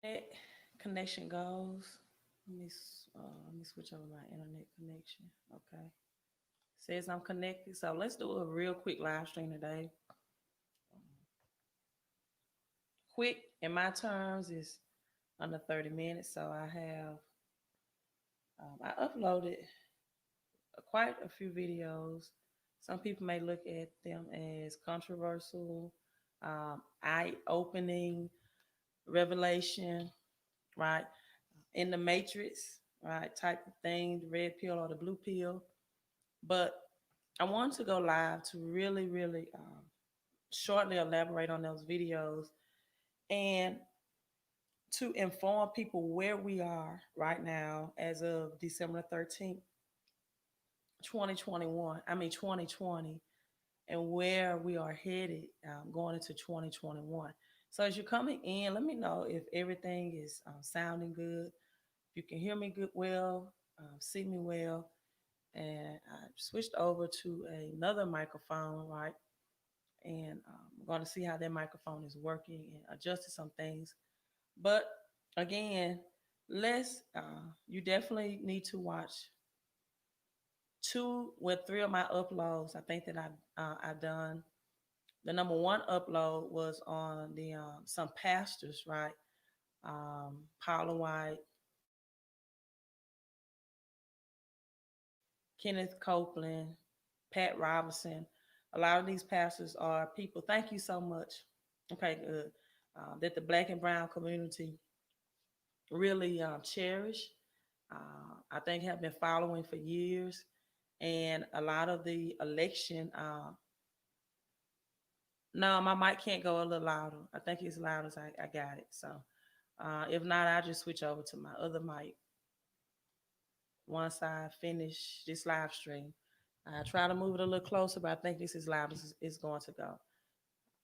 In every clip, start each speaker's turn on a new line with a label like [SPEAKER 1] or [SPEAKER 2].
[SPEAKER 1] Internet connection goes. Let me switch over my internet connection. Okay, says I'm connected. So let's do a real quick live stream today. Quick in my terms is under 30 minutes. So I uploaded quite a few videos. Some people may look at them as controversial, eye-opening, revelation, right? In the matrix, right? Type of thing, the red pill or the blue pill. But I wanted to go live to really shortly elaborate on those videos and to inform people where we are right now as of December 13th, 2021. I mean, 2020, and where we are headed going into 2021. So as you're coming in, let me know if everything is sounding good. If you can hear me good, well, see me well. And I switched over to another microphone, right? And I'm going to see how that microphone is working and adjusted some things. But again, you definitely need to watch three of my uploads. I think that I've done. The number one upload was on the some pastors, right? Paula White, Kenneth Copeland, Pat Robinson. A lot of these pastors are people. Thank you so much. Okay, good. That the Black and Brown community really cherish. I think have been following for years, and a lot of the election. No, my mic can't go a little louder. I think it's loud as I got it. So if not, I'll just switch over to my other mic once I finish this live stream. I try to move it a little closer, but I think this is loud as it's going to go.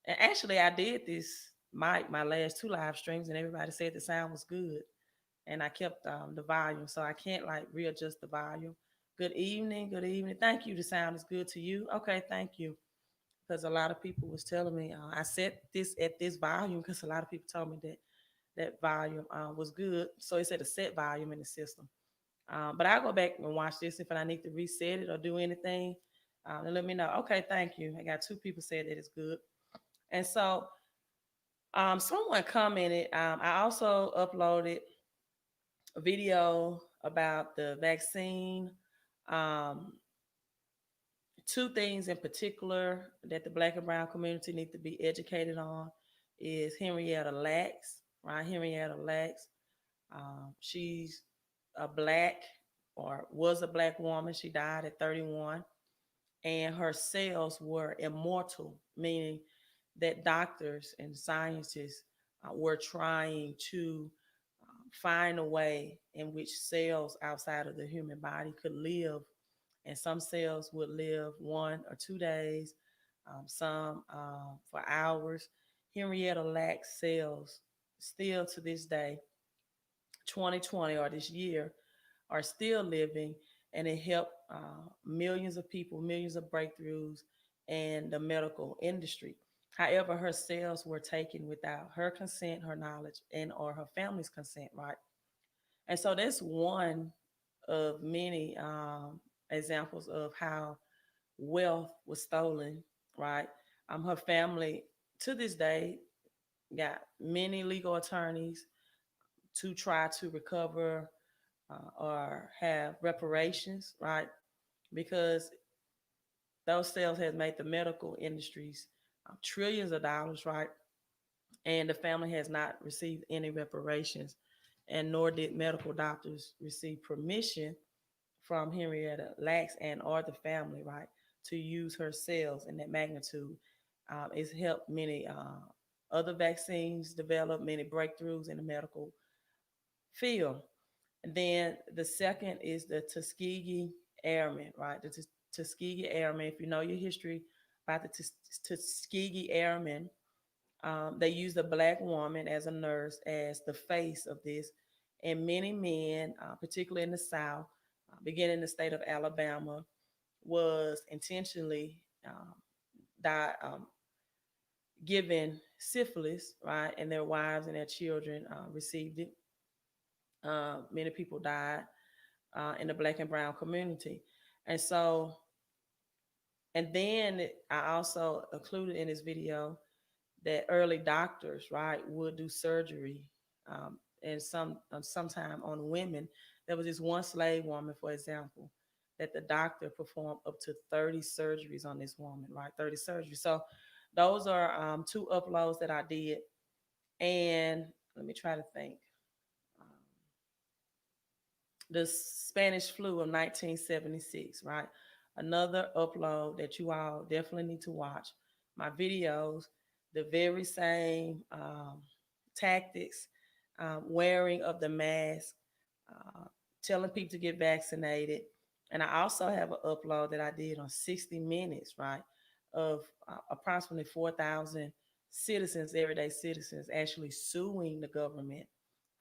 [SPEAKER 1] And actually, I did this my last two live streams, and everybody said the sound was good, and I kept the volume, so I can't like readjust the volume. Good evening, good evening. Thank you. The sound is good to you. Okay, thank you. Because a lot of people was telling me I set this at this volume because a lot of people told me that that volume was good. So it said a set volume in the system. But I'll go back and watch this if I need to reset it or do anything. And let me know. Okay, thank you. I got two people said that it's good. And so someone commented. I also uploaded a video about the vaccine. Um, Two things in particular that the Black and Brown community need to be educated on is Henrietta Lacks, right? Henrietta Lacks. She's a black or was a black woman. She died at 31, and her cells were immortal, meaning that doctors and scientists were trying to find a way in which cells outside of the human body could live. And some cells would live 1 or 2 days, some for hours. Henrietta Lacks cells still to this day, 2020 or this year, are still living, and it helped millions of people, millions of breakthroughs in the medical industry. However, her cells were taken without her consent, her knowledge, and or her family's consent, right? And so that's one of many examples of how wealth was stolen, right? Her family to this day got many legal attorneys to try to recover or have reparations, right? Because those sales has made the medical industries trillions of dollars, right? And the family has not received any reparations, and nor did medical doctors receive permission from Henrietta Lacks and or the family, right, to use her cells in that magnitude. It's helped many other vaccines develop, many breakthroughs in the medical field. And then the second is the Tuskegee Airmen, right? The Tuskegee Airmen, if you know your history about the Tuskegee Airmen, they used a black woman as a nurse as the face of this. And many men, particularly in the South, beginning in the state of Alabama, was intentionally die, given syphilis, right, and their wives and their children received it. Many people died in the Black and brown community, and so, and then I also included in this video that early doctors, right, would do surgery, and sometime on women. There was this one slave woman, for example, that the doctor performed up to 30 surgeries on this woman, right? 30 surgeries. So those are two uploads that I did. And let me try to think. Um, the Spanish flu of 1976, right? Another upload that you all definitely need to watch. My videos, the very same tactics, wearing of the mask, uh, telling people to get vaccinated. And I also have an upload that I did on 60 Minutes, right? Of approximately 4,000 citizens, everyday citizens, actually suing the government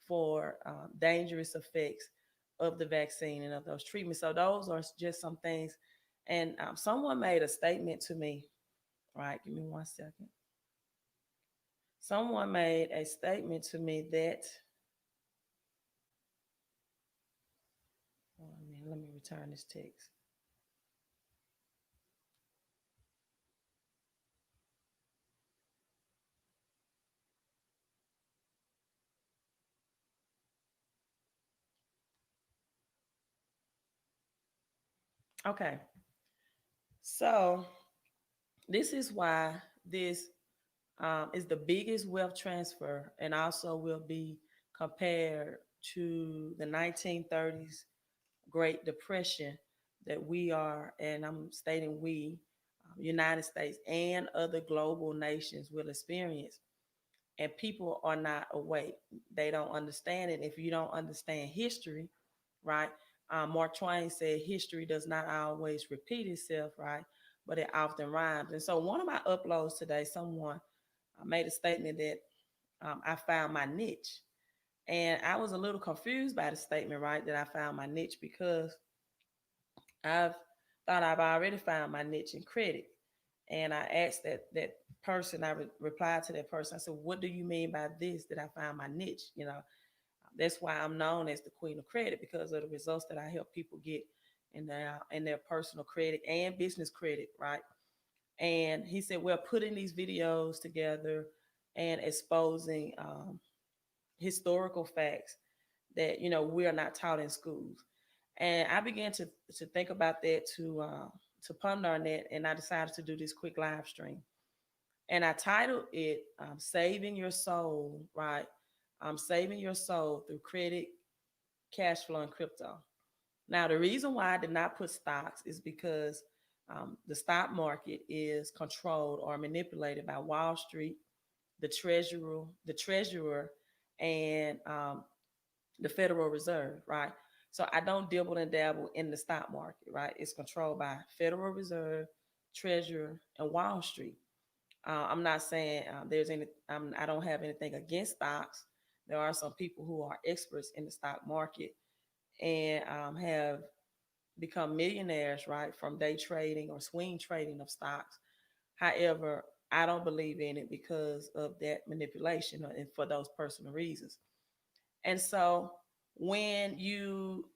[SPEAKER 1] for dangerous effects of the vaccine and of those treatments. So those are just some things. And someone made a statement to me, right? Give me 1 second. Someone made a statement to me that, oh, man, let me return this text. Okay. So this is why this is the biggest wealth transfer and also will be compared to the 1930s Great Depression that we are, and I'm stating we, United States and other global nations will experience. And people are not awake. They don't understand it. If you don't understand history, right? Mark Twain said history does not always repeat itself, right? But it often rhymes. And so one of my uploads today, someone made a statement that I found my niche. And I was a little confused by the statement, right? That I found my niche because I've thought I've already found my niche in credit. And I asked that person, replied to that person. I said, "What do you mean by this? That I found my niche?" That's why I'm known as the Queen of Credit, because of the results that I help people get in their personal credit and business credit, right? And he said, "Well, putting these videos together and exposing historical facts that we are not taught in schools." And I began to think about that, to ponder on that, and I decided to do this quick live stream. And I titled it "Saving Your Soul," right? Saving your soul through credit, cash flow, and crypto. Now, the reason why I did not put stocks is because the stock market is controlled or manipulated by Wall Street, the treasurer, and the Federal Reserve, right? So I don't dibble and dabble in the stock market, right? It's controlled by Federal Reserve, Treasurer, and Wall Street. I'm not saying there's any. I don't have anything against stocks. There are some people who are experts in the stock market and have become millionaires, right, from day trading or swing trading of stocks. However, I don't believe in it because of that manipulation and for those personal reasons. And so when you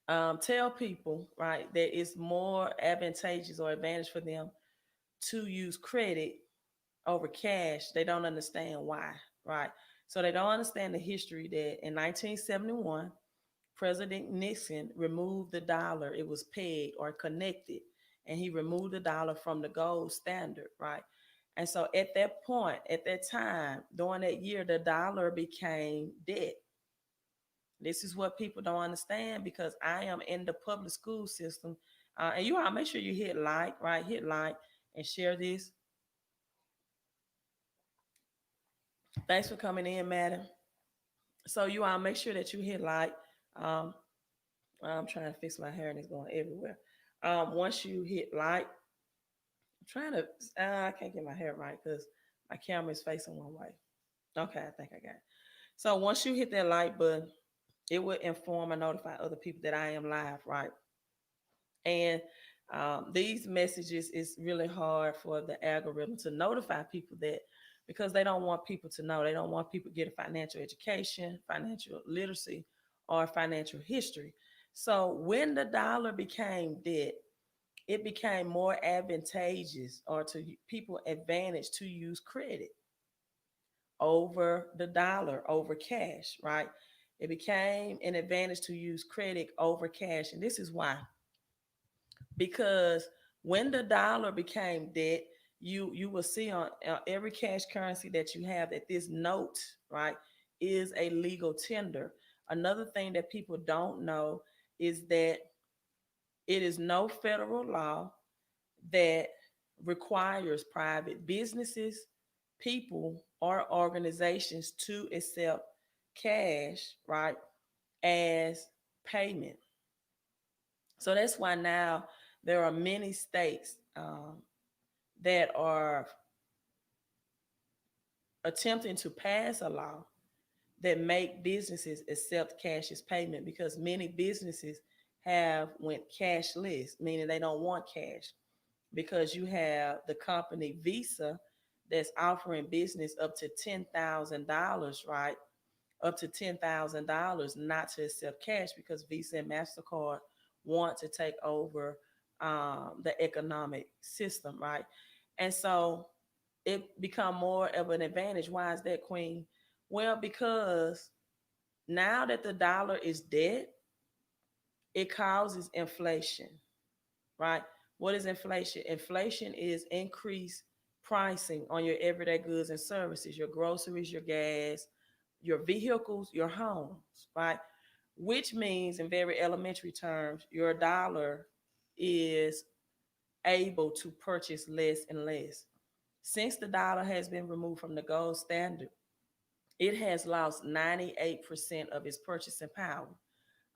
[SPEAKER 1] tell people, right, that it's more advantageous or advantage for them to use credit over cash, they don't understand why, right? So they don't understand the history that in 1971, President Nixon removed the dollar. It was pegged or connected, and he removed the dollar from the gold standard, right? And so at that point, at that time, during that year, the dollar became debt. This is what people don't understand because I am in the public school system. And you all make sure you hit like, right? Hit like and share this. Thanks for coming in, madam. So you all make sure that you hit like. Um, I'm trying to fix my hair and it's going everywhere. Once you hit like, I'm trying to, I can't get my hair right because my camera is facing one way. Okay, I think I got it. So once you hit that like button, it will inform and notify other people that I am live, right? And These messages is really hard for the algorithm to notify people that, because they don't want people to know. They don't want people to get a financial education, financial literacy, or financial history. So when the dollar became debt, it became more advantageous, or to people advantage, to use credit over the dollar, over cash, right? It became an advantage to use credit over cash. And this is why. Because when the dollar became debt, you will see on every cash currency that you have that this note, right, is a legal tender. Another thing that people don't know is that it is no federal law that requires private businesses, people, or organizations to accept cash, right, as payment. So that's why now there are many states that are attempting to pass a law that make businesses accept cash as payment, because many businesses have went cashless, meaning they don't want cash, because you have the company Visa that's offering business up to $10,000, right? Up to $10,000 not to accept cash, because Visa and MasterCard want to take over the economic system, right? And so it become more of an advantage. Why is that, Queen? Well, because now that the dollar is dead, it causes inflation, right? What is inflation? Inflation is increased pricing on your everyday goods and services, your groceries, your gas, your vehicles, your homes, right? Which means, in very elementary terms, your dollar is able to purchase less and less. Since the dollar has been removed from the gold standard, it has lost 98% of its purchasing power.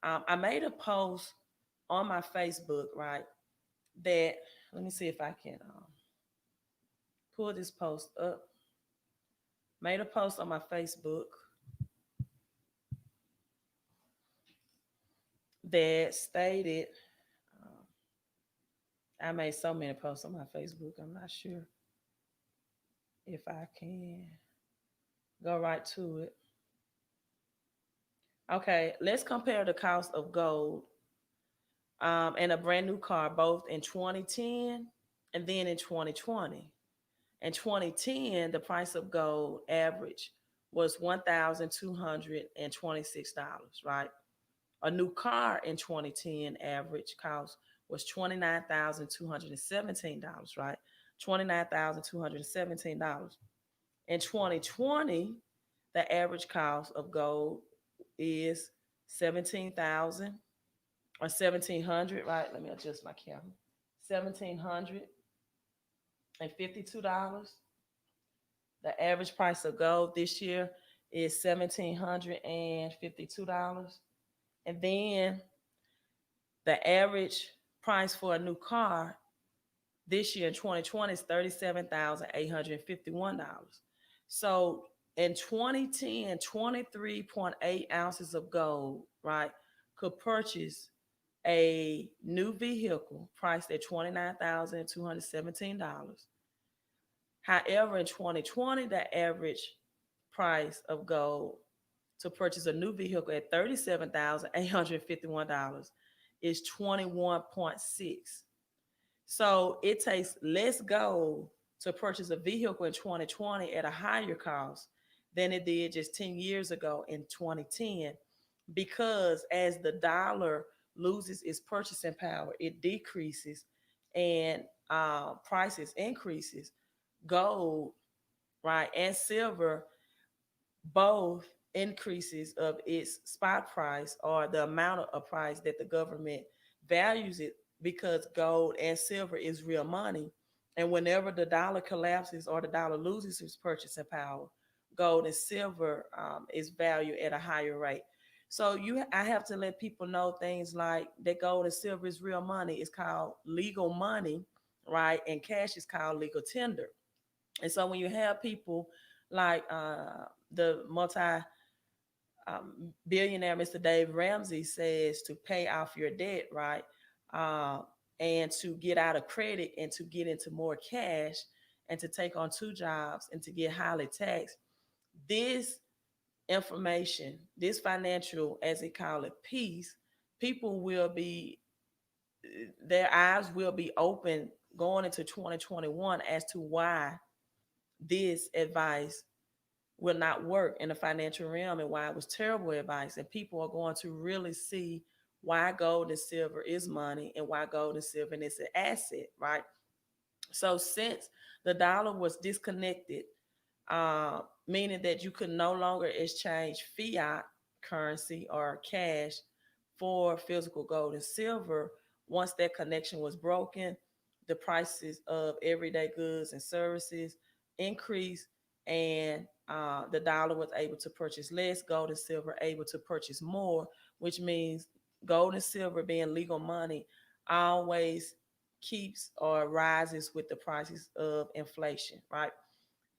[SPEAKER 1] I made a post on my Facebook, right? That, let me see if I can pull this post up. Made a post on my Facebook that stated, um, I made so many posts on my Facebook, I'm not sure if I can go right to it. Okay, let's compare the cost of gold and a brand new car, both in 2010 and then in 2020. In 2010, the price of gold average was $1,226, right? A new car in 2010 average cost was $29,217, right? $29,217. In 2020, the average cost of gold is 17,000 or 1,700, right? Let me adjust my camera. $1,752. The average price of gold this year is $1,752. And then the average price for a new car this year in 2020 is $37,851. So in 2010, 23.8 ounces of gold, right, could purchase a new vehicle priced at $29,217. However, in 2020, the average price of gold to purchase a new vehicle at $37,851 is 21.6. So it takes less gold to purchase a vehicle in 2020 at a higher cost than it did just 10 years ago in 2010, because as the dollar loses its purchasing power, it decreases, and prices increases. Gold, right, and silver both increases of its spot price, or the amount of a price that the government values it, because gold and silver is real money. And whenever the dollar collapses or the dollar loses its purchasing power, gold and silver is valued at a higher rate. So I have to let people know things like that. Gold and silver is real money. It's called legal money, right? And cash is called legal tender. And so when you have people like the multi billionaire Mr. Dave Ramsey says to pay off your debt, right? Uh, and to get out of credit and to get into more cash and to take on two jobs and to get highly taxed. This information, this financial, as they call it, piece, people will be, their eyes will be open going into 2021 as to why this advice will not work in the financial realm and why it was terrible advice. And people are going to really see why gold and silver is money and why gold and silver is an asset, right? So since the dollar was disconnected, meaning that you could no longer exchange fiat currency or cash for physical gold and silver. Once that connection was broken, the prices of everyday goods and services increased, and the dollar was able to purchase less, gold and silver able to purchase more, which means gold and silver being legal money always keeps or rises with the prices of inflation, right?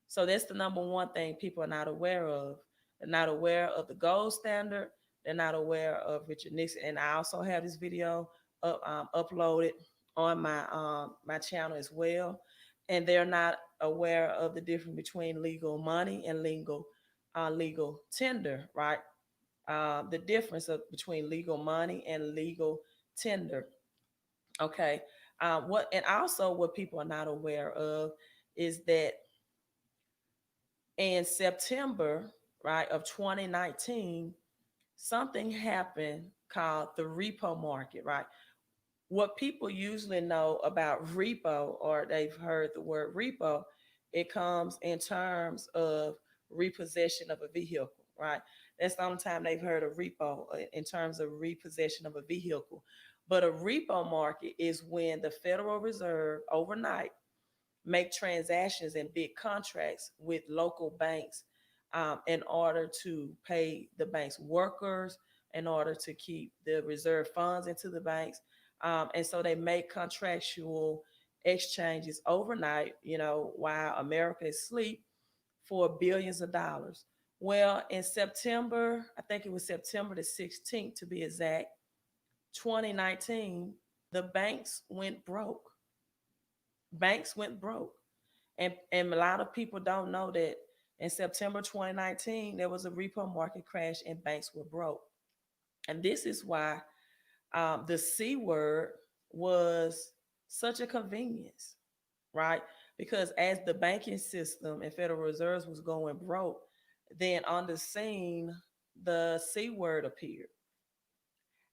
[SPEAKER 1] So that's the number one thing people are not aware of. They're not aware of the gold standard. They're not aware of Richard Nixon. And I also have this video uploaded on my channel as well. And they're not aware of the difference between legal money and legal tender, right? The difference between legal money and legal tender. Okay. What and also what people are not aware of is that in September, right, of 2019, something happened called the repo market, right? What people usually know about repo, or they've heard the word repo, it comes in terms of repossession of a vehicle, right? That's the only time they've heard of repo in terms of repossession of a vehicle. But a repo market is when the Federal Reserve overnight make transactions and big contracts with local banks in order to pay the bank's workers, in order to keep the reserve funds into the banks. And so they make contractual exchanges overnight, while America is asleep, for billions of dollars. Well, in September, I think it was September the 16th to be exact, 2019, the banks went broke. Banks went broke. And a lot of people don't know that in September 2019, there was a repo market crash and banks were broke. And this is why the C word was such a convenience, right? Because as the banking system and Federal Reserves was going broke, then on the scene, the C word appeared.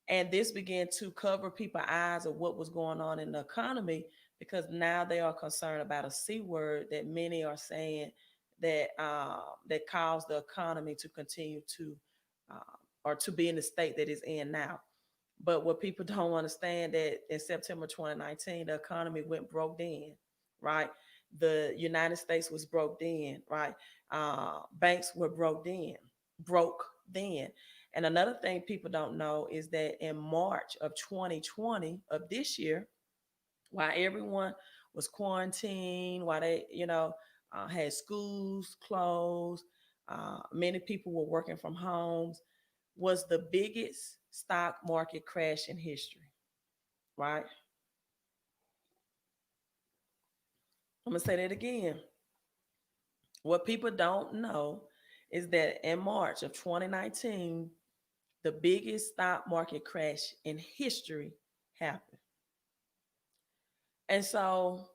[SPEAKER 1] And this began to cover people's eyes of what was going on in the economy, because now they are concerned about a C word that many are saying that caused the economy to continue to or to be in the state that it's in now. But what people don't understand, that in September 2019, the economy went broke then, right? The United States was broke then, right? Banks were broke then. And another thing people don't know is that in March of 2020 of this year, while everyone was quarantined, while they, had schools closed, many people were working from homes, was the biggest stock market crash in history, right? I'm gonna say that again. What people don't know is that in March of 2019, the biggest stock market crash in history happened. And so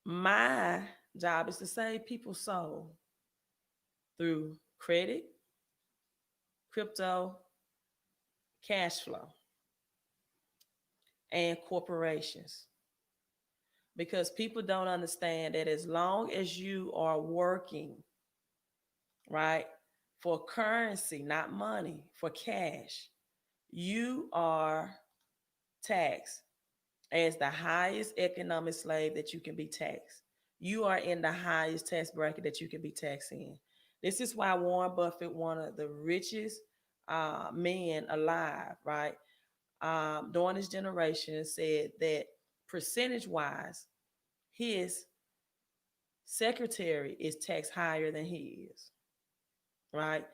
[SPEAKER 1] my job is to save people's soul through credit, crypto, cash flow, and corporations. Because people don't understand that as long as you are working, right, for currency, not money, for cash, you are taxed as the highest economic slave that you can be taxed. You are in the highest tax bracket that you can be taxed in. This is why Warren Buffett, one of the richest men alive, right, during his generation, said that percentage wise, his secretary is taxed higher than he is, right?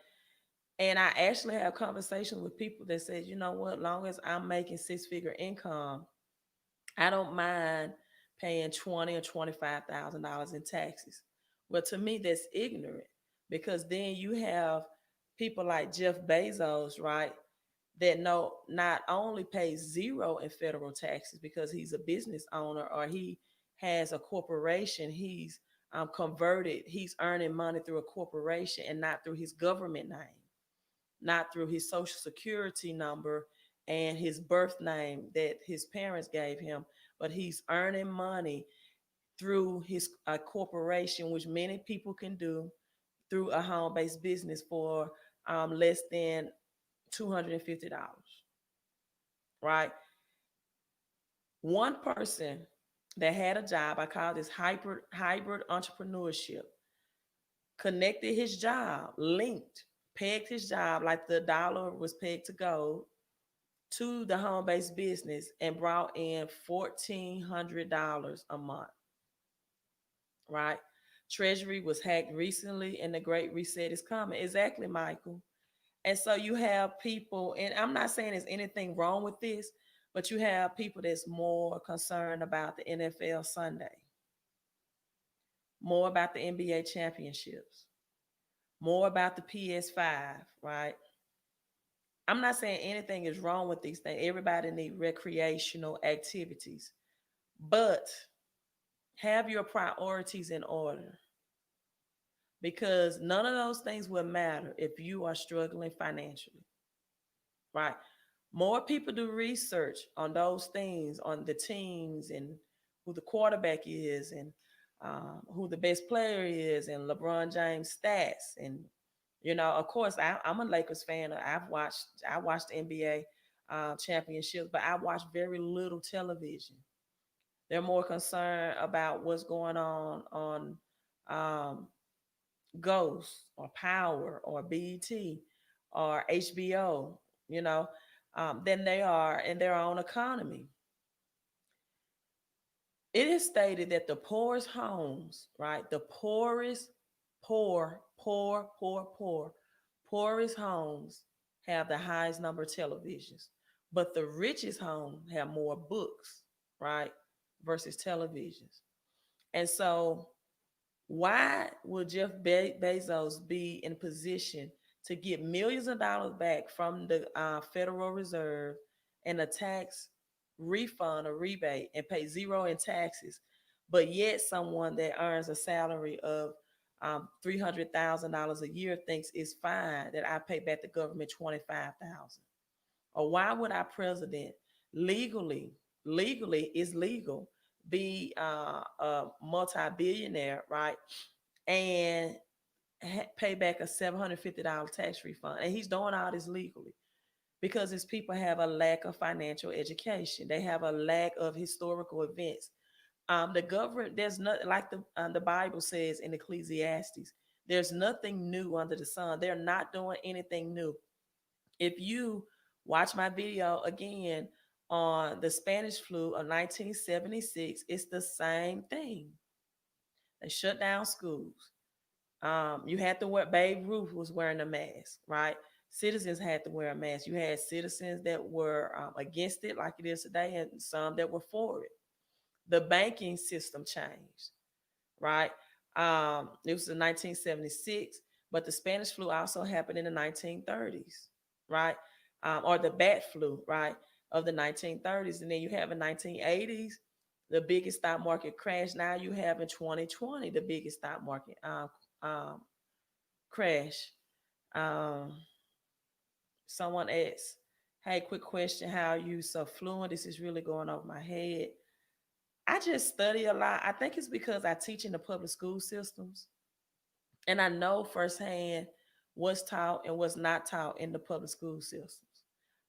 [SPEAKER 1] And I actually have conversations with people that says, you know what, long as I'm making six-figure income, I don't mind paying $20,000 or $25,000 in taxes. Well, to me, that's ignorant because then you have people like Jeff Bezos, right? That no not only pays zero in federal taxes because he's a business owner or he has a corporation, he's earning money through a corporation and not through his government name, not through his social security number and his birth name that his parents gave him, but he's earning money through his corporation, which many people can do through a home-based business for less than $250, right? One person that had a job, I call this hybrid entrepreneurship, connected his job, linked, pegged his job like the dollar was pegged to gold to the home based business and brought in $1,400 a month, right? Treasury was hacked recently and the Great Reset is coming. Exactly, Michael. And so you have people, and I'm not saying there's anything wrong with this, but you have people that's more concerned about the NFL Sunday, more about the NBA championships, more about the PS5, right? I'm not saying anything is wrong with these things. Everybody need recreational activities, but have your priorities in order because none of those things will matter if you are struggling financially, right? More people do research on those things, on the teams and who the quarterback is and who the best player is and LeBron James stats. And, of course, I'm a Lakers fan. I watched the NBA championships, but I watch very little television. They're more concerned about what's going on um, Ghost or Power or BET or HBO, you know, than they are in their own economy. It is stated that the poorest homes, right, the poorest homes have the highest number of televisions, but the richest homes have more books, right, versus televisions. And so why would Jeff Bezos be in position to get millions of dollars back from the Federal Reserve and a tax refund or rebate and pay zero in taxes, but yet someone that earns a salary of $300,000 a year thinks it's fine that I pay back the government 25,000? Or why would our president legally, legally is legal, be a multi-billionaire, right? And pay back a $750 tax refund. And he's doing all this legally because his people have a lack of financial education. They have a lack of historical events. The government, there's not like the Bible says in Ecclesiastes, there's nothing new under the sun. They're not doing anything new. If you watch my video again on the Spanish flu of 1976, it's the same thing. They shut down schools. You had to wear, Babe Ruth was wearing a mask, right? Citizens had to wear a mask. You had citizens that were against it, like it is today, and some that were for it. The banking system changed, right? It was in 1976, but the Spanish flu also happened in the 1930s, right? Or the bat flu, right, of the 1930s. And then you have in 1980s, the biggest stock market crash. Now you have in 2020, the biggest stock market crash. Um, Someone asked, hey, quick question. How are you so fluent? This is really going over my head. I just study a lot. I think it's because I teach in the public school systems and I know firsthand what's taught and what's not taught in the public school systems.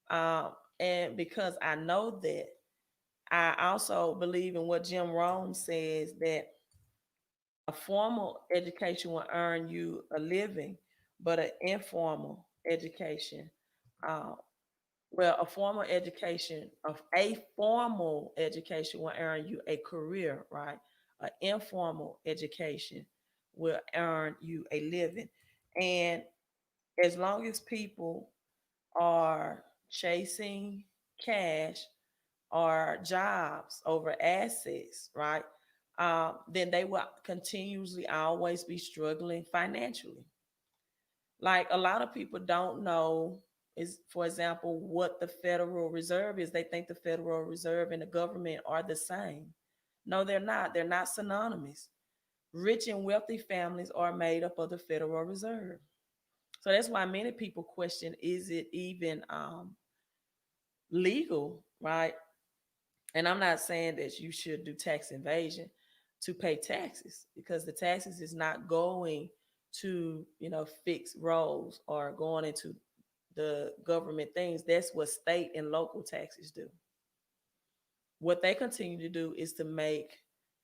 [SPEAKER 1] Um, and because I know that, I also believe in what Jim Rohn says that a formal education will earn you a living, but an informal education, uh, a formal education of a formal education will earn you a career, right? An informal education will earn you a living. And as long as people are chasing cash or jobs over assets, right? Then they will continuously always be struggling financially. Like a lot of people don't know is, for example, what the Federal Reserve is. They think the Federal Reserve and the government are the same. No, they're not. They're not synonymous. Rich and wealthy families are made up of the Federal Reserve. So that's why many people question, is it even legal, right? And I'm not saying that you should do tax evasion to pay taxes, because the taxes is not going to, fix roads or going into the government things. That's what state and local taxes do. What they continue to do is to make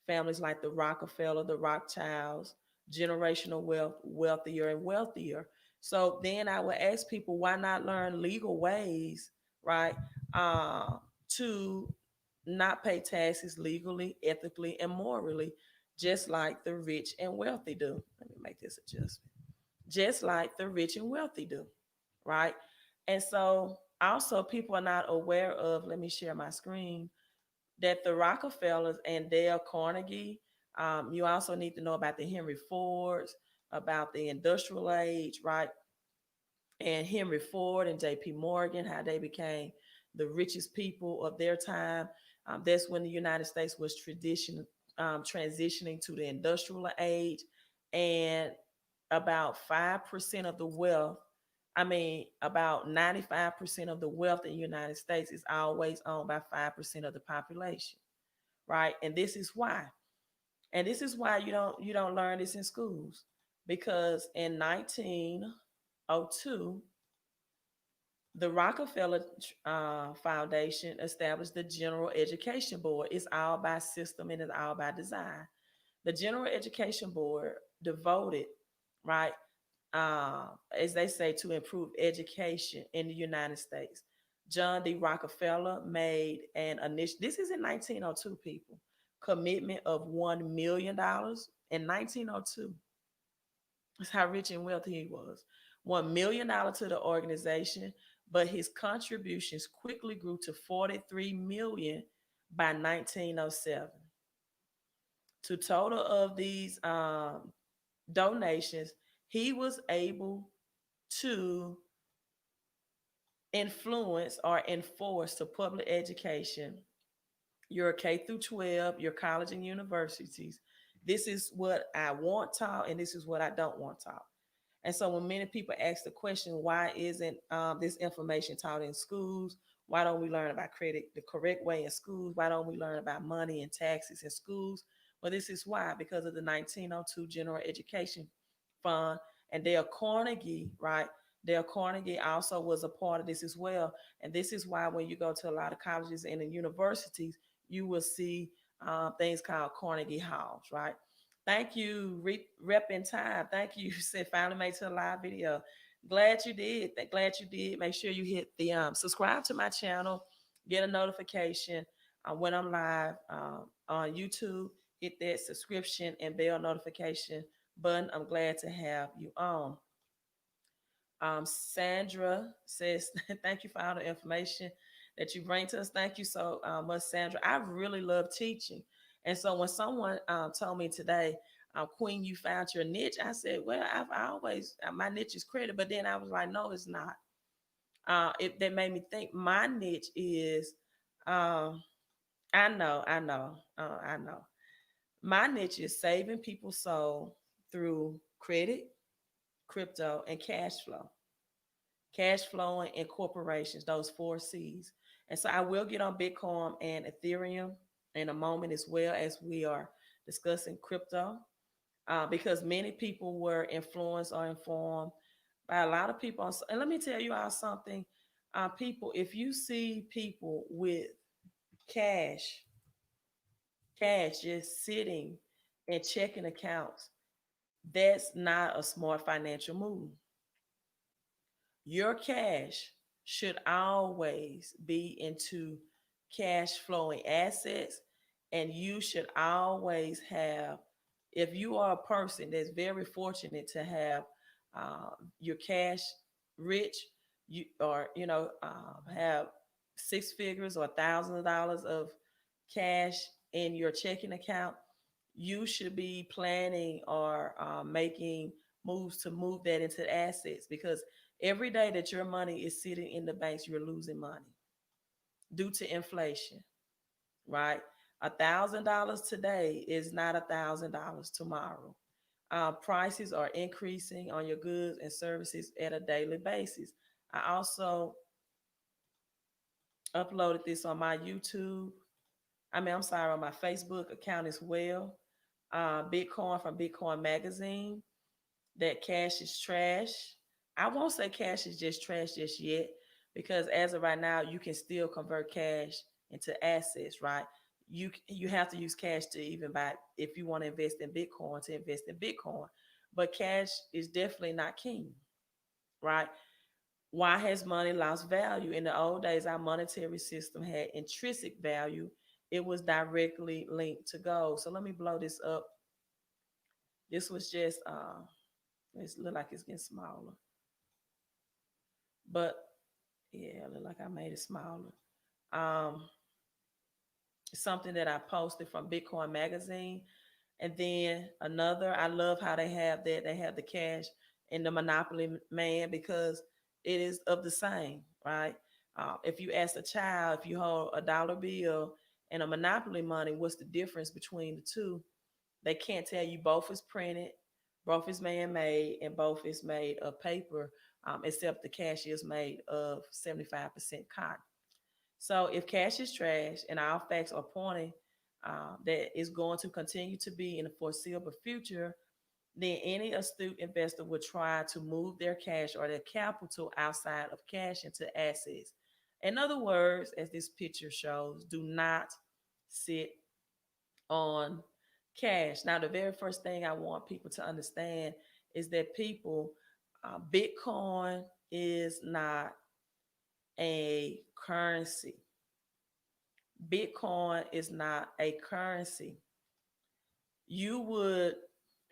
[SPEAKER 1] families like the Rockefeller, the Rothschilds, generational wealth wealthier and wealthier. So then I would ask people, why not learn legal ways, right? Uh, to not pay taxes legally, ethically, and morally, just like the rich and wealthy do. Let me make this adjustment. Just like the rich and wealthy do, right? And so also people are not aware of, let me share my screen, that the Rockefellers and Dale Carnegie, you also need to know about the Henry Fords, about the industrial age, right? And Henry Ford and J.P. Morgan, how they became the richest people of their time. That's when the United States was transitioning to the industrial age, and about 5% of the wealth, about 95% of the wealth in the United States is always owned by 5% of the population, right? And this is why. And this is why you don't learn this in schools, because in 1902 the Rockefeller Foundation established the General Education Board. It's all by system and it's all by design. The General Education Board devoted, right, as they say, to improve education in the United States. John D. Rockefeller made an initial, this is in 1902, people, commitment of $1 million in 1902. That's how rich and wealthy he was. $1 million to the organization, but his contributions quickly grew to 43 million by 1907. To total of these donations, he was able to influence or enforce the public education, your K through 12, your college and universities. This is what I want taught, and this is what I don't want taught. And so when many people ask the question, why isn't this information taught in schools? Why don't we learn about credit the correct way in schools? Why don't we learn about money and taxes in schools? Well, this is why, because of the 1902 General Education Fund and Dale Carnegie, right? Dale Carnegie also was a part of this as well. And this is why when you go to a lot of colleges and the universities, you will see things called Carnegie Halls, right? Thank you, Rep in Time. Thank you. You said finally made to a live video. Glad you did. Glad you did. Make sure you hit the subscribe to my channel, get a notification when I'm live on YouTube. Hit that subscription and bell notification button. I'm glad to have you on. Sandra says, thank you for all the information that you bring to us. Thank you so much, Sandra. I really love teaching. And so when someone told me today, Queen, you found your niche, I said, well, I've always, my niche is credit. But then I was like, no, it's not. That made me think my niche is, I know. My niche is saving people's soul through credit, crypto, and cash flow. Cash flowing and corporations, those four C's. And so I will get on Bitcoin and Ethereum in a moment, as well as we are discussing crypto, because many people were influenced or informed by a lot of people. And let me tell you all something, people, if you see people with cash, cash just sitting in checking accounts, that's not a smart financial move. Your cash should always be into cash flowing assets, and you should always have, if you are a person that's very fortunate to have your cash rich, you or have six figures or thousands of dollars of cash in your checking account, you should be planning or making moves to move that into assets, because every day that your money is sitting in the banks, you're losing money due to inflation, right? $1,000 today is not $1,000 tomorrow. Prices are increasing on your goods and services at a daily basis. I also uploaded this on my YouTube. I'm sorry, on my Facebook account as well. Bitcoin from Bitcoin Magazine, that cash is trash. I won't say cash is just trash just yet, because as of right now, you can still convert cash into assets, right? You have to use cash to even buy, if you want to invest in Bitcoin, to invest in Bitcoin. But cash is definitely not king, right? Why has money lost value? In the old days, our monetary system had intrinsic value. It was directly linked to gold. So let me blow this up. This was just it look like it's getting smaller. But yeah, it look like I made it smaller. Um, Something that I posted from Bitcoin Magazine. And then another, I love how they have that. They have the cash and the Monopoly Man, because it is of the same, right? If you ask a child, if you hold a dollar bill and a Monopoly money, what's the difference between the two? They can't tell you. Both is printed, both is man made, and both is made of paper, except the cash is made of 75% cotton. So if cash is trash and all facts are pointing that is going to continue to be in the foreseeable future, then any astute investor would try to move their cash or their capital outside of cash into assets. In other words, as this picture shows, do not sit on cash. Now, the very first thing I want people to understand is that Bitcoin is not a currency. Bitcoin is not a currency. You would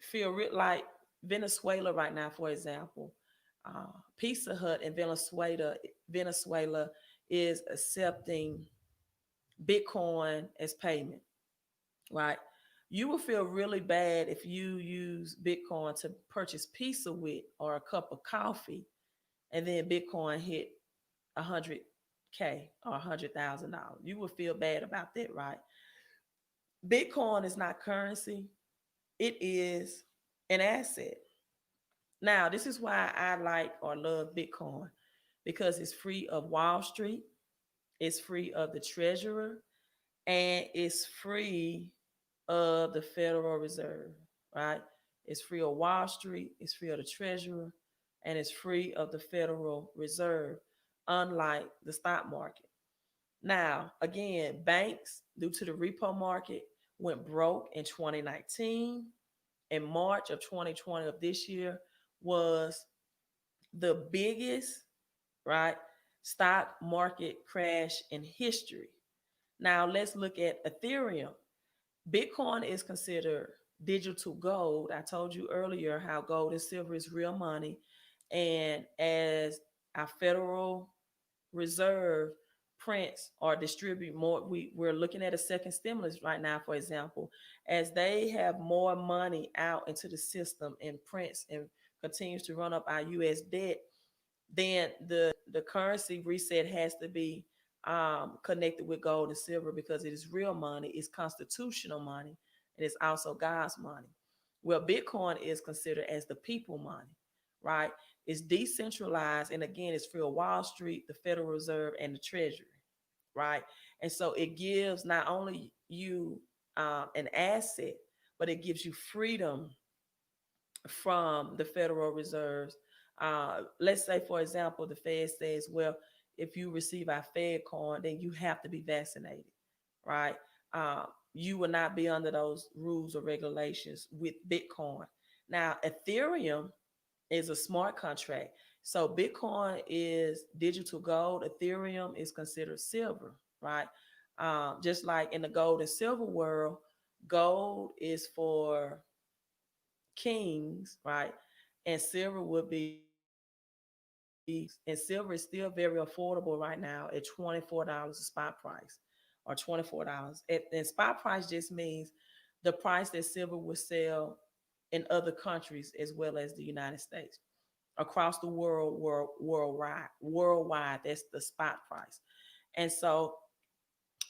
[SPEAKER 1] feel like Venezuela right now, for example. Pizza Hut in Venezuela is accepting Bitcoin as payment, right? You will feel really bad if you use Bitcoin to purchase pizza with or a cup of coffee, and then Bitcoin hit 100K or $100,000. You will feel bad about that, right? Bitcoin is not currency, it is an asset. Now, this is why I like or love Bitcoin, because it's free of Wall Street, it's free of the treasurer, and it's free of the Federal Reserve, right? It's free of Wall Street, it's free of the treasurer, and it's free of the Federal Reserve, unlike the stock market. Now, again, banks, due to the repo market, went broke in 2019. In March of 2020 of this year was the biggest, right, stock market crash in history. Now, let's look at Ethereum. Bitcoin is considered digital gold. I told you earlier how gold and silver is real money. And as our Federal Reserve prints or distribute more, we're looking at a second stimulus right now, for example, as they have more money out into the system and prints and continues to run up our US debt, then the currency reset has to be connected with gold and silver, because it is real money, it's constitutional money, and it's also God's money. Well, Bitcoin is considered as the people money, right? It's decentralized, and again, it's free of Wall Street, the Federal Reserve, and the Treasury, right? And so it gives not only you an asset, but it gives you freedom from the Federal Reserves. Let's say, for example, the Fed says, well, if you receive our Fed coin, then you have to be vaccinated, right? You will not be under those rules or regulations with Bitcoin. Now, Ethereum is a smart contract. So Bitcoin is digital gold. Ethereum is considered silver, right? Just like in the gold and silver world, gold is for kings, right? And silver would be for and silver is still very affordable right now at $24 a spot price or $24. And spot price just means the price that silver will sell in other countries as well as the United States. Across the worldwide, that's the spot price. And so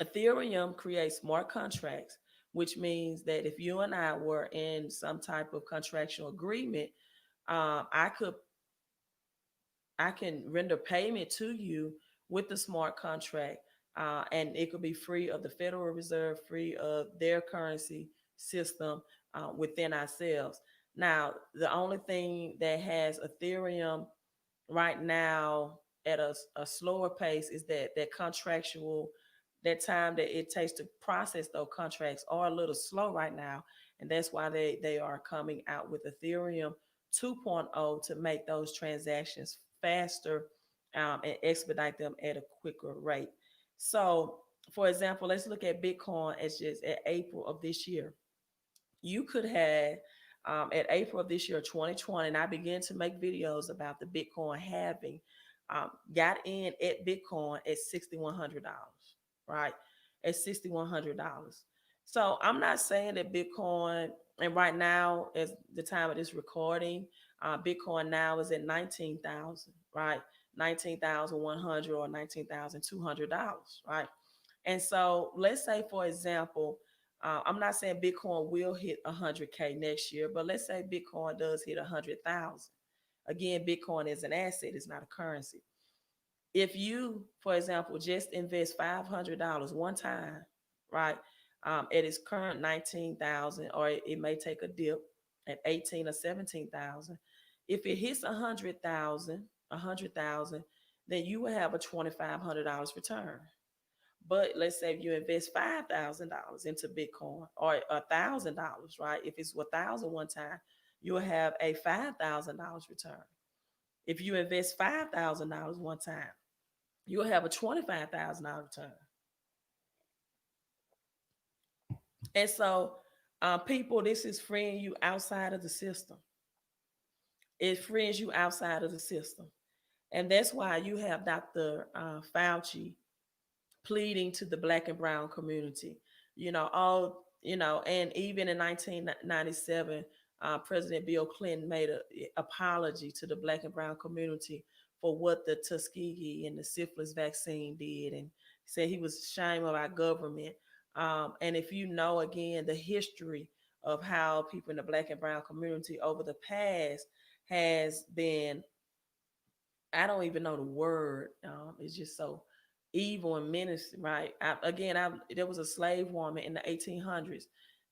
[SPEAKER 1] Ethereum creates smart contracts, which means that if you and I were in some type of contractual agreement, I could I can render payment to you with the smart contract, and it could be free of the Federal Reserve, free of their currency system within ourselves. Now, the only thing that has Ethereum right now at a slower pace is that contractual, that time that it takes to process those contracts are a little slow right now, and that's why they are coming out with Ethereum 2.0 to make those transactions faster, and expedite them at a quicker rate. So for example, let's look at Bitcoin as just at April of this year. You could have, at April of this year, 2020, and I began to make videos about the Bitcoin halving. Got in at Bitcoin at $6,100, right? At $6,100. So I'm not saying that Bitcoin, and right now, as the time of this recording, Bitcoin now is at 19,000, right? 19,100 or $19,200, right? And so let's say, for example, I'm not saying Bitcoin will hit 100K next year, but let's say Bitcoin does hit 100,000. Again, Bitcoin is an asset, it's not a currency. If you, for example, just invest $500 one time, right, at its current 19,000, or it may take a dip at 18 or 17,000. If it hits 100,000, then you will have a $2,500 return. But let's say if you invest $5,000 into Bitcoin or $1,000, right? If it's 1,000 one time, you'll have a $5,000 return. If you invest $5,000 one time, you'll have a $25,000 return. And so, people, this is freeing you outside of the system. It frees you outside of the system, and that's why you have Dr. Fauci pleading to the Black and brown community. And even in 1997, President Bill Clinton made an apology to the Black and brown community for what the Tuskegee and the syphilis vaccine did, and said he was ashamed of our government. And if you know, again, the history of how people in the Black and brown community over the past has been, I don't even know the word. It's just so evil and menacing, right? There was a slave woman in the 1800s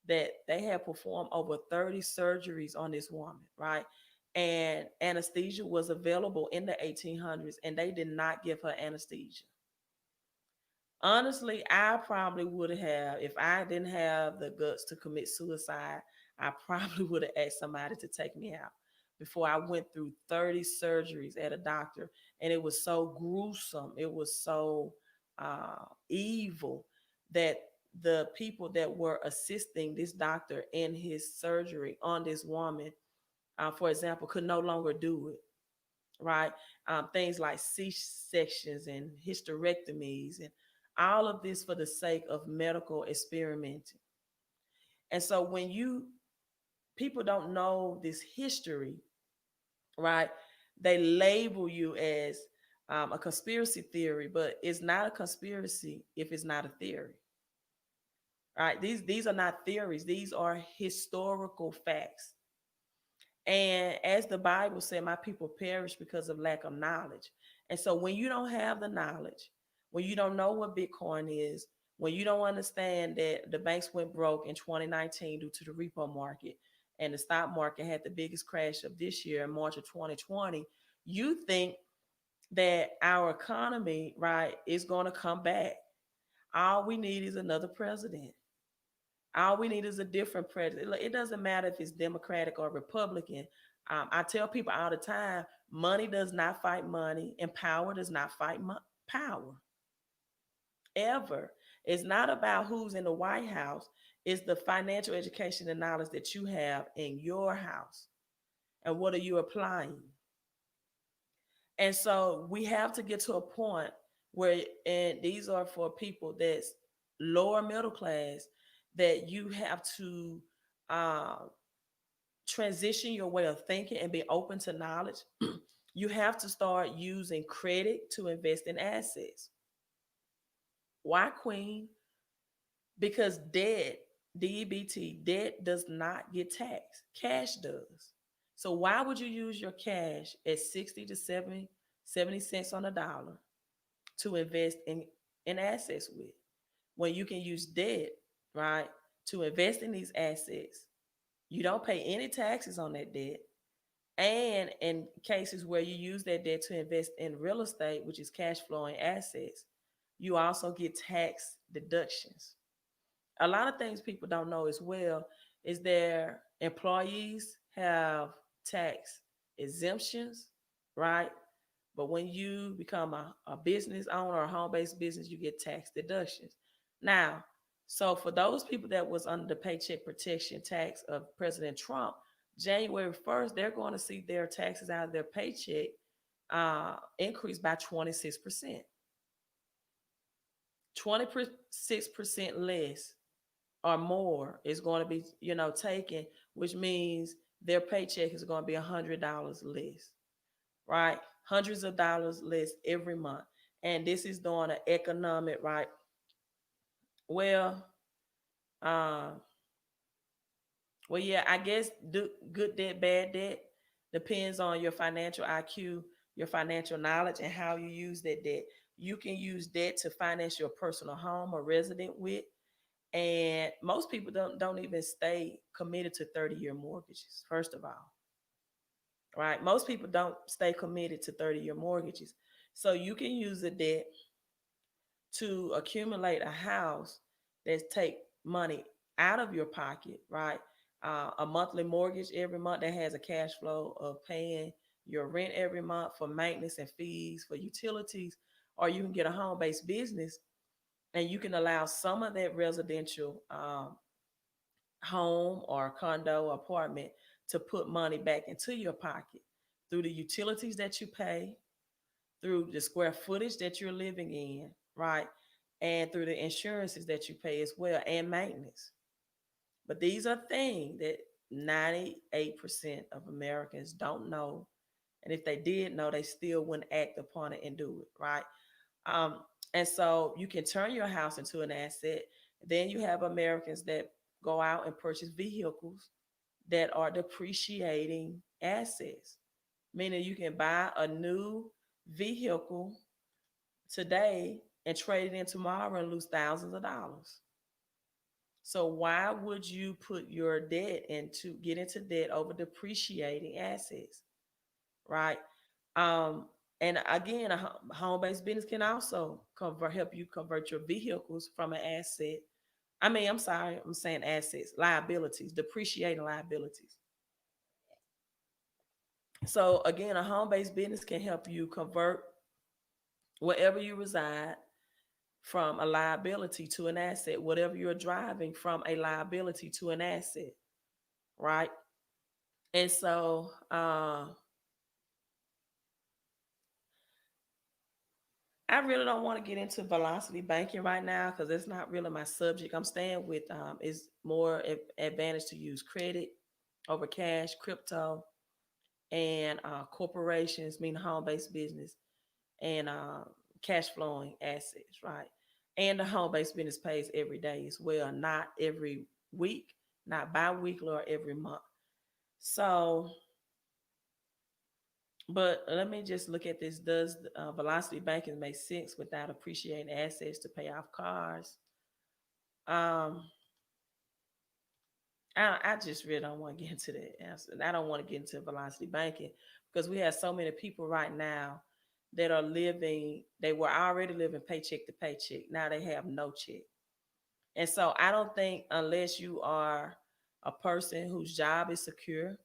[SPEAKER 1] that they had performed over 30 surgeries on this woman, right? And anesthesia was available in the 1800s, and they did not give her anesthesia. Honestly, I probably would have, if I didn't have the guts to commit suicide, I probably would have asked somebody to take me out before I went through 30 surgeries at a doctor. And it was so gruesome, it was so evil that the people that were assisting this doctor in his surgery on this woman, for example, could no longer do it, right? Things like C-sections and hysterectomies and all of this for the sake of medical experimenting. And so when people don't know this history, right? They label you as a conspiracy theory, but it's not a conspiracy if it's not a theory, right? These are not theories; these are historical facts. And as the Bible said, my people perish because of lack of knowledge. And so when you don't have the knowledge, when you don't know what Bitcoin is, when you don't understand that the banks went broke in 2019 due to the repo market, and the stock market had the biggest crash of this year in March of 2020, you think that our economy, right, is going to come back. All we need is another president. All we need is a different president. It doesn't matter if it's Democratic or Republican. I tell people all the time, money does not fight money, and power does not fight power. Ever. It's not about who's in the White House. It's the financial education and knowledge that you have in your house. And what are you applying? And so we have to get to a point where, and these are for people that's lower middle class, that you have to uh, transition your way of thinking and be open to knowledge. You have to start using credit to invest in assets. Why, Queen? Because debt, DEBT, debt does not get taxed. Cash does. So why would you use your cash at 60 to 70 cents on a dollar to invest in assets with, when you can use debt, right, to invest in these assets? You don't pay any taxes on that debt. And in cases where you use that debt to invest in real estate, which is cash flowing assets, you also get tax deductions. A lot of things people don't know as well is their employees have tax exemptions, right? But when you become a business owner or a home-based business, you get tax deductions. Now, so for those people that was under the paycheck protection tax of President Trump, January 1st, they're going to see their taxes out of their paycheck increase by 26%. 26% less or more is going to be, taken, which means their paycheck is going to be $100 less, right? Hundreds of dollars less every month. And this is during an economic, right? Well, uh, well, yeah, I guess good debt, bad debt depends on your financial IQ, your financial knowledge, and how you use that debt. You can use debt to finance your personal home or resident with, and most people don't even stay committed to 30-year mortgages. First of all, right? Most people don't stay committed to 30-year mortgages. So you can use the debt to accumulate a house that take money out of your pocket, right? A monthly mortgage every month that has a cash flow of paying your rent every month for maintenance and fees for utilities, or you can get a home-based business and you can allow some of that residential home or condo or apartment to put money back into your pocket through the utilities that you pay, through the square footage that you're living in, right? And through the insurances that you pay as well, and maintenance. But these are things that 98% of Americans don't know. And if they did know, they still wouldn't act upon it and do it, right? Um, and so you can turn your house into an asset. Then you have Americans that go out and purchase vehicles that are depreciating assets, meaning you can buy a new vehicle today and trade it in tomorrow and lose thousands of dollars. So why would you put your debt into get into debt over depreciating assets, right? Um, and again, a home-based business can also help you convert your vehicles from an asset. I mean, I'm sorry, I'm saying assets, liabilities, depreciating liabilities. So again, a home-based business can help you convert wherever you reside from a liability to an asset, whatever you're driving from a liability to an asset, right? And so I really don't want to get into velocity banking right now because it's not really my subject. I'm staying with it's more advantage to use credit over cash, crypto, and corporations, meaning home-based business, and cash flowing assets, right? And the home-based business pays every day as well, not every week, not bi-weekly or every month. So, but let me just look at this. Does velocity banking make sense without appreciating assets to pay off cars? Um, I just really don't want to get into that answer. I don't want to get into velocity banking because we have so many people right now that are living, they were already living paycheck to paycheck. Now they have no check. And so I don't think unless you are a person whose job is secure,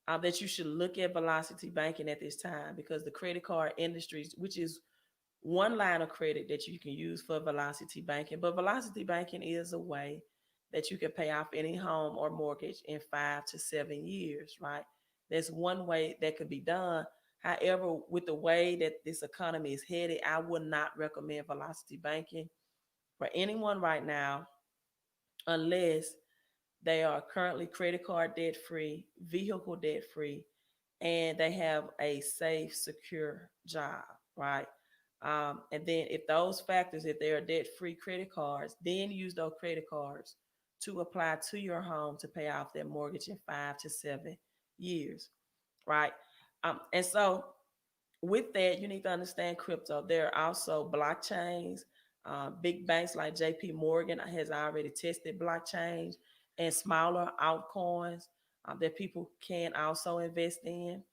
[SPEAKER 1] that you should look at velocity banking at this time because the credit card industries, which is one line of credit that you can use for velocity banking, but velocity banking is a way that you can pay off any home or mortgage in 5 to 7 years, right? That's one way that could be done. However, with the way that this economy is headed, I would not recommend velocity banking for anyone right now unless they are currently credit card debt free, vehicle debt free, and they have a safe, secure job, right? And then if those factors, if they are debt free credit cards, then use those credit cards to apply to your home to pay off that mortgage in 5 to 7 years, right? And so with that, you need to understand crypto. There are also blockchains. Big banks like JP Morgan has already tested blockchains and smaller altcoins that people can also invest in.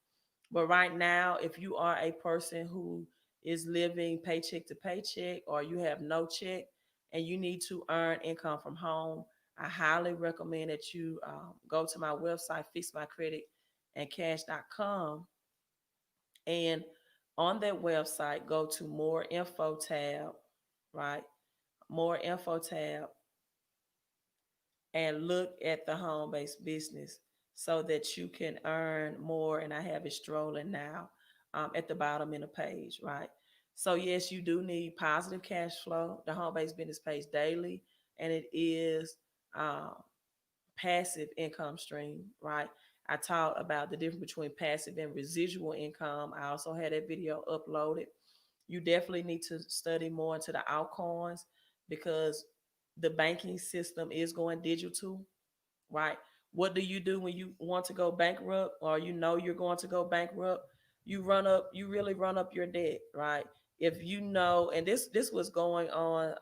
[SPEAKER 1] But right now, if you are a person who is living paycheck to paycheck or you have no check and you need to earn income from home, I highly recommend that you go to my website, fixmycreditandcash.com, and on that website, go to more info tab, right? More info tab, and look at the home based business so that you can earn more. And I have it strolling now at the bottom in the page, right? So, yes, you do need positive cash flow. The home based business pays daily, and it is um, passive income stream, right? I talked about the difference between passive and residual income. I also had that video uploaded. You definitely need to study more into the altcoins because the banking system is going digital, right? What do you do when you want to go bankrupt or you know you're going to go bankrupt? You really run up your debt, right? If you know, and this was going on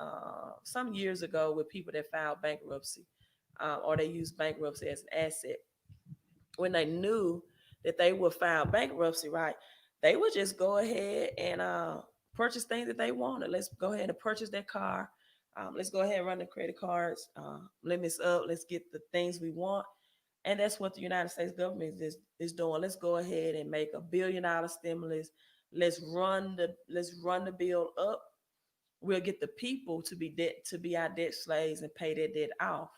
[SPEAKER 1] some years ago with people that filed bankruptcy or they used bankruptcy as an asset. When they knew that they would file bankruptcy, right? They would just go ahead and purchase things that they wanted. Let's go ahead and purchase that car. Let's go ahead and run the credit cards limits up. Let's get the things we want. And that's what the United States government is doing. Let's go ahead and make $1 billion stimulus. Let's run the bill up. We'll get the people to be our debt slaves and pay their debt off,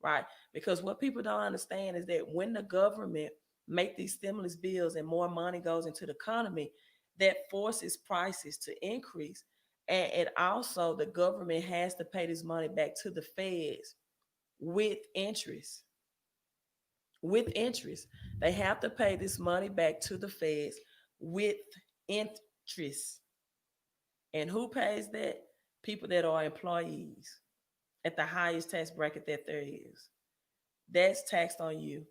[SPEAKER 1] right? Because what people don't understand is that when the government make these stimulus bills and more money goes into the economy, that forces prices to increase. And it also the government has to pay this money back to the feds with interest. With interest. They have to pay this money back to the feds with interest. And who pays that? People that are employees at the highest tax bracket that there is. That's taxed on you.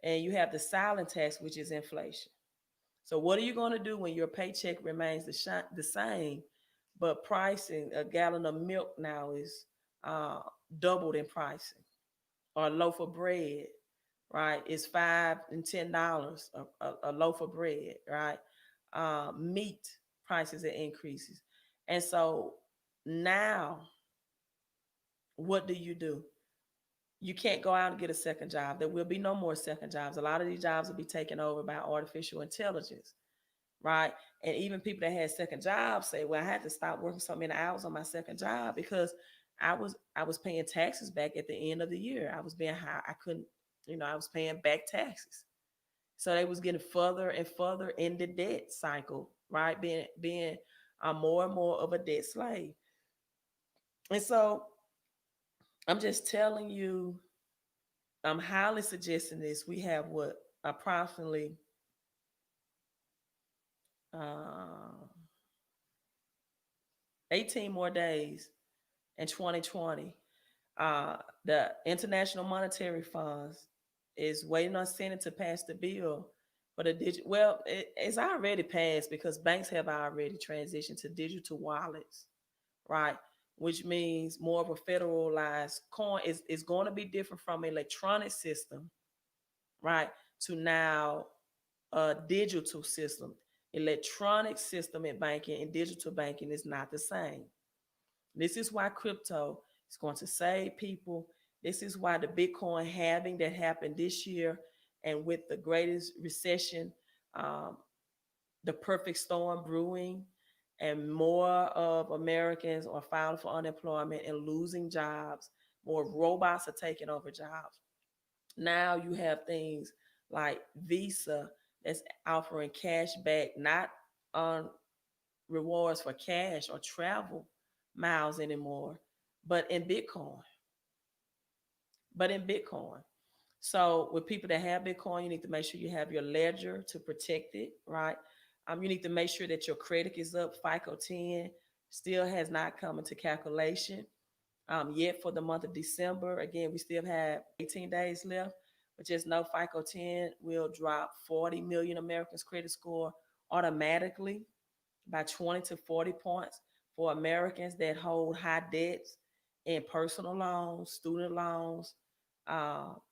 [SPEAKER 1] And you have the silent tax, which is inflation. So, what are you going to do when your paycheck remains the same, but pricing a gallon of milk now is uh, doubled in pricing, or a loaf of bread, right? It's $5 and $10 a loaf of bread, right? Meat prices are increases, and so now what do? You can't go out and get a second job. There will be no more second jobs. A lot of these jobs will be taken over by artificial intelligence, right? And even people that had second jobs say, "Well, I had to stop working so many hours on my second job because I was paying taxes back at the end of the year. I was being high. I couldn't, I was paying back taxes. So they was getting further and further in the debt cycle, right? Being more and more of a debt slave. And so I'm just telling you, I'm highly suggesting this. We have what approximately uh, 18 more days in 2020. The International Monetary Funds is waiting on Senate to pass the bill for the digital. Well, it's already passed because banks have already transitioned to digital wallets, right? Which means more of a federalized coin is going to be different from electronic system, right? To now a digital system. Electronic system in banking and digital banking is not the same. This is why crypto is going to save people. This is why the Bitcoin halving that happened this year and with the greatest recession, um, the perfect storm brewing, and more of Americans are filing for unemployment and losing jobs. More robots are taking over jobs. Now you have things like Visa that's offering cash back, not on rewards for cash or travel miles anymore, but in Bitcoin. But in Bitcoin. So with people that have Bitcoin, you need to make sure you have your ledger to protect it, right? You need to make sure that your credit is up. FICO 10 still has not come into calculation yet for the month of December. Again, we still have 18 days left, but just know FICO 10 will drop 40 million Americans' credit score automatically by 20 to 40 points for Americans that hold high debts in personal loans, student loans,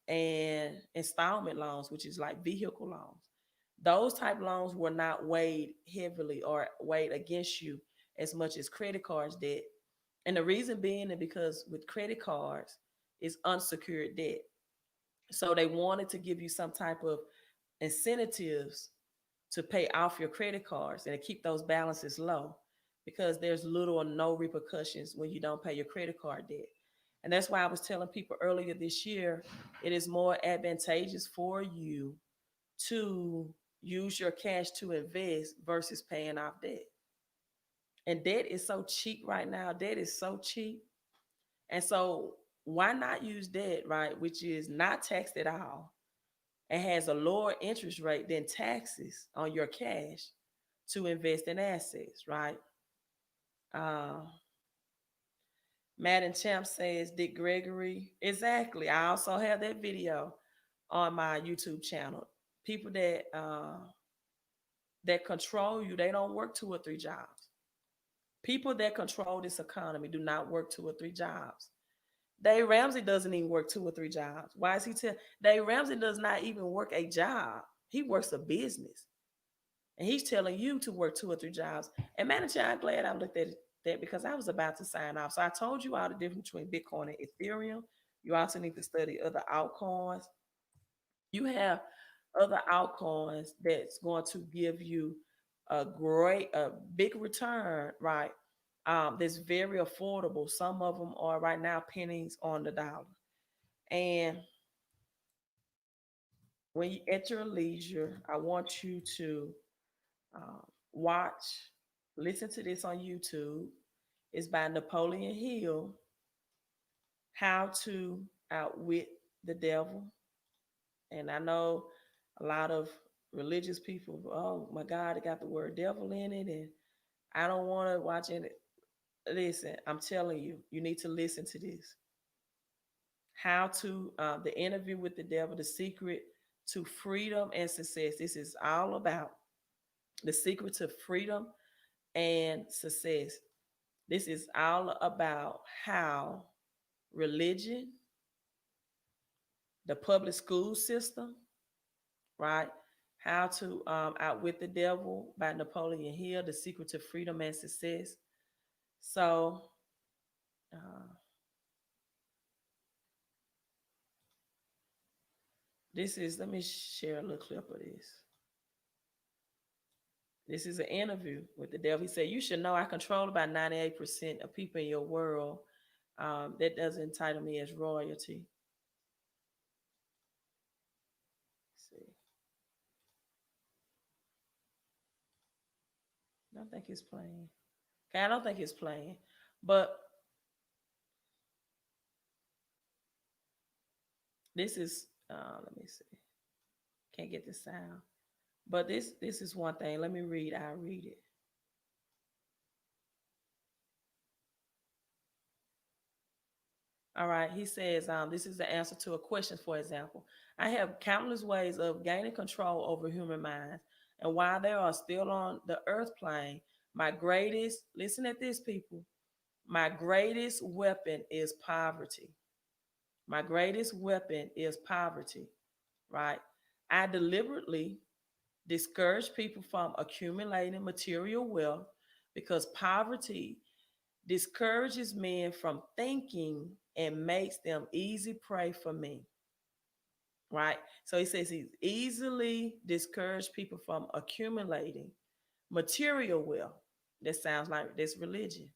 [SPEAKER 1] and installment loans, which is like vehicle loans. Those type loans were not weighed heavily or weighed against you as much as credit cards debt. And the reason being is because with credit cards, it's unsecured debt. So they wanted to give you some type of incentives to pay off your credit cards and to keep those balances low because there's little or no repercussions when you don't pay your credit card debt. And that's why I was telling people earlier this year, it is more advantageous for you to use your cash to invest versus paying off debt. And debt is so cheap right now. Debt is so cheap. And so why not use debt, right? Which is not taxed at all and has a lower interest rate than taxes on your cash to invest in assets, right? Uh, Madden Champ says Dick Gregory. Exactly. I also have that video on my YouTube channel. People that control you, they don't work 2 or 3 jobs. People that control this economy do not work 2 or 3 jobs. Dave Ramsey doesn't even work 2 or 3 jobs. Why is he tell Dave Ramsey does not even work a job. He works a business. And he's telling you to work 2 or 3 jobs. And manager, I'm glad I looked at that because I was about to sign off. So I told you all the difference between Bitcoin and Ethereum. You also need to study other altcoins. You have other altcoins that's going to give you a big return, right? That's very affordable. Some of them are right now pennies on the dollar. And when you at your leisure, I want you to um, watch, listen to this on YouTube. It's by Napoleon Hill, How to Outwit the Devil. And I know a lot of religious people, oh my God, it got the word devil in it, and I don't want to watch it. Listen, I'm telling you, you need to listen to this. How to, the interview with the devil, the secret to freedom and success. This is all about the secret to freedom and success. This is all about how religion, the public school system, right? How to Outwit the Devil by Napoleon Hill, The Secret to Freedom and Success. So, uh, let me share a little clip of this. This is an interview with the devil. He said, you should know I control about 98% of people in your world. That doesn't entitle me as royalty. Let's see. I don't think it's playing. Okay, I don't think it's playing. But this is, let me see. Can't get the sound. But this is one thing. Let me read. I'll read it. All right. He says, this is the answer to a question, for example. I have countless ways of gaining control over human minds. And while they are still on the earth plane, my greatest, listen at this, people, my greatest weapon is poverty. My greatest weapon is poverty, right? I deliberately discourage people from accumulating material wealth because poverty discourages men from thinking and makes them easy prey for me. Right? So he says he easily discourage people from accumulating material wealth. That sounds like this religion.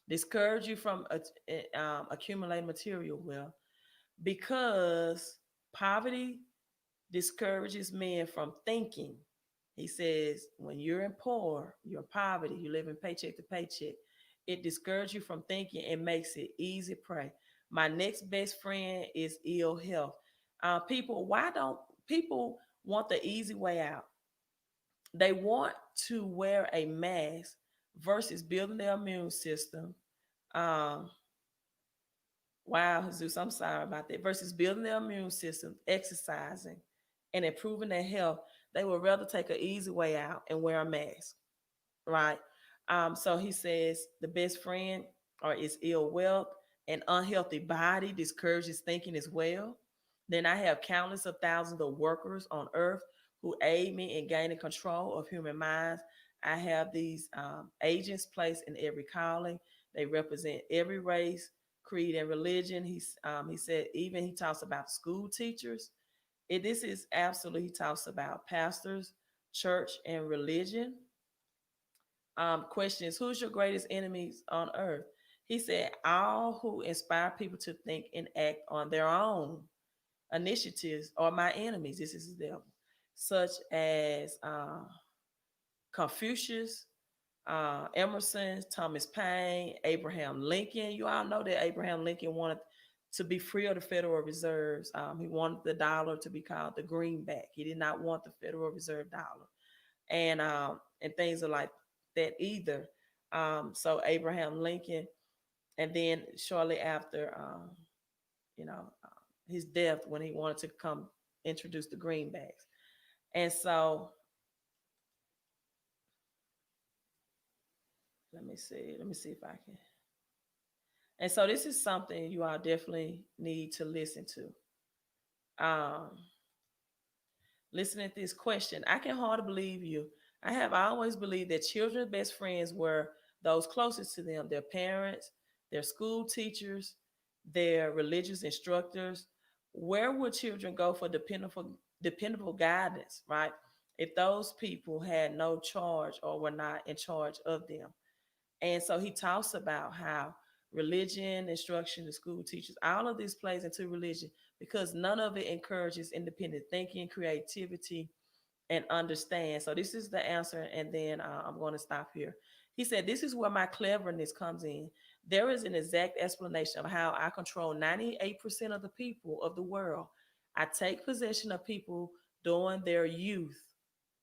[SPEAKER 1] Discourage you from accumulating material wealth because poverty discourages men from thinking. He says, when you're in poor, you're in poverty, you live in paycheck to paycheck, it discourages you from thinking and makes it easy prey. My next best friend is ill health. People, why don't people want the easy way out? They want to wear a mask versus building their immune system. Um, wow, Jesus, I'm sorry about that. Versus building their immune system, exercising, and improving their health, they would rather take an easy way out and wear a mask, right? So he says the best friend or is ill wealth, an unhealthy body discourages thinking as well. Then I have countless of thousands of workers on earth who aid me in gaining control of human minds. I have these agents placed in every calling. They represent every race, creed, and religion. He said even he talks about school teachers. This is absolutely he talks about pastors, church, and religion. Question is, who's your greatest enemies on earth? He said, all who inspire people to think and act on their own initiatives are my enemies. This is the devil, such as Confucius, Emerson, Thomas Paine, Abraham Lincoln. You all know that Abraham Lincoln wanted to be free of the Federal Reserves. He wanted the dollar to be called the greenback. He did not want the Federal Reserve dollar, and things are like that either. So Abraham Lincoln, and then shortly after, you know, his death, when he wanted to come introduce the greenbacks, and so let me see if I can. And so this is something you all definitely need to listen to. Um, Listening to this question, I can hardly believe you. I have always believed that children's best friends were those closest to them, their parents, their school teachers, their religious instructors. Where would children go for dependable guidance, right? If those people had no charge or were not in charge of them. And so he talks about how religion, instruction, the school teachers, all of this plays into religion because none of it encourages independent thinking, creativity, and understand. So this is the answer, and then I'm going to stop here. He said, "This is where my cleverness comes in. There is an exact explanation of how I control 98% of the people of the world. I take possession of people during their youth,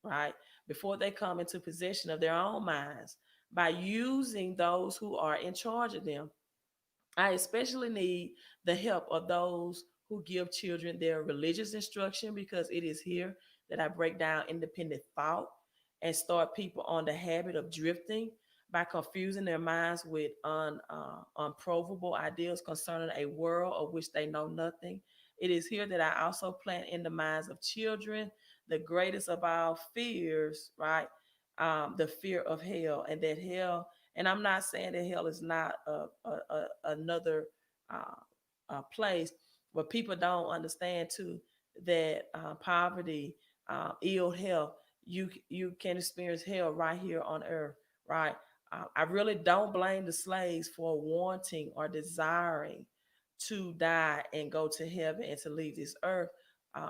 [SPEAKER 1] right? Before they come into possession of their own minds by using those who are in charge of them. I especially need the help of those who give children their religious instruction because it is here that I break down independent thought and start people on the habit of drifting by confusing their minds with unprovable ideas concerning a world of which they know nothing. It is here that I also plant in the minds of children the greatest of all fears, right? The fear of hell, and that hell, and I'm not saying that hell is not another place, but people don't understand too that poverty, ill health, you can experience hell right here on earth, right? I really don't blame the slaves for wanting or desiring to die and go to heaven and to leave this earth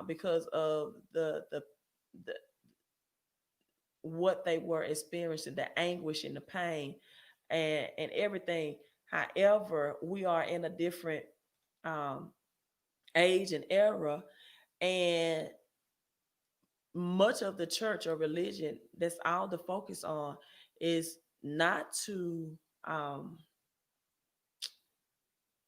[SPEAKER 1] because of the what they were experiencing, the anguish and the pain and everything. However, we are in a different um, age and era, and much of the church or religion, that's all the focus on, is um,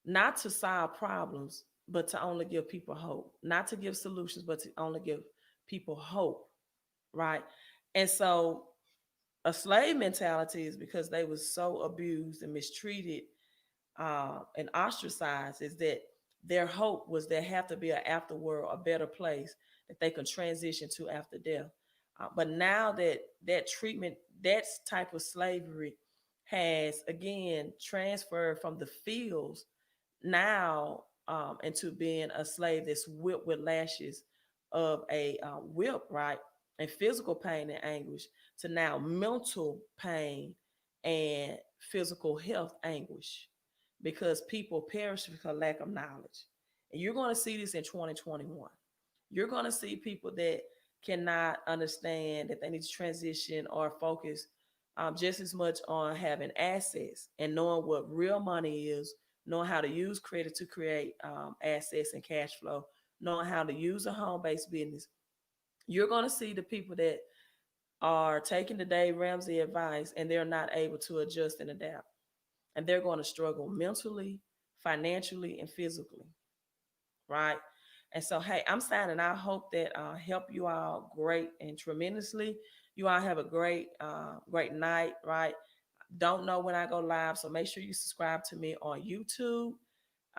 [SPEAKER 1] not to solve problems, but to only give people hope, not to give solutions, but to only give people hope, right? And so a slave mentality is because they was so abused and mistreated and ostracized, is that their hope was there have to be an afterworld, a better place that they could transition to after death. But now that that treatment, that type of slavery has again transferred from the fields now into being a slave that's whipped with lashes of a whip, right? And physical pain and anguish to now mental pain and physical health anguish because people perish because lack of knowledge. And you're going to see this in 2021. You're going to see people that cannot understand that they need to transition or focus just as much on having assets and knowing what real money is, knowing how to use credit to create assets and cash flow, knowing how to use a home based business. You're going to see the people that are taking the Dave Ramsey advice and they're not able to adjust and adapt. And they're going to struggle mentally, financially, and physically, right? And so, hey, I'm signing. I hope that help you all great and tremendously. You all have a great night, right? Don't know when I go live, so make sure you subscribe to me on YouTube.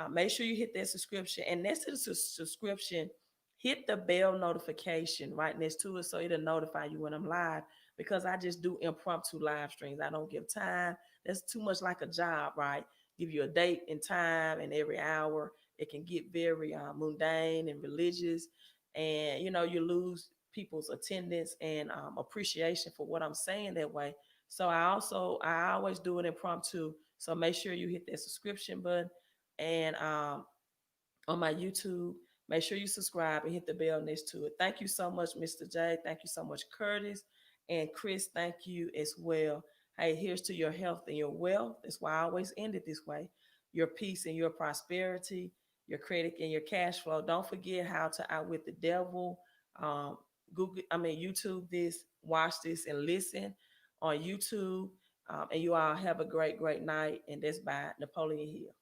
[SPEAKER 1] Make sure you hit that subscription, and next to the subscription, hit the bell notification right next to it so it'll notify you when I'm live. Because I just do impromptu live streams. I don't give time. That's too much like a job, right? Give you a date and time, and every hour it can get very mundane and religious, and you lose people's attendance and appreciation for what I'm saying that way. So I always do it impromptu. So make sure you hit that subscription button and on my YouTube. Make sure you subscribe and hit the bell next to it. Thank you so much, Mr. J. Thank you so much, Curtis. And Chris, thank you as well. Hey, here's to your health and your wealth. That's why I always end it this way. Your peace and your prosperity, your credit and your cash flow. Don't forget how to outwit the devil. Um, YouTube this, watch this, and listen on YouTube. And you all have a great night. And that's by Napoleon Hill.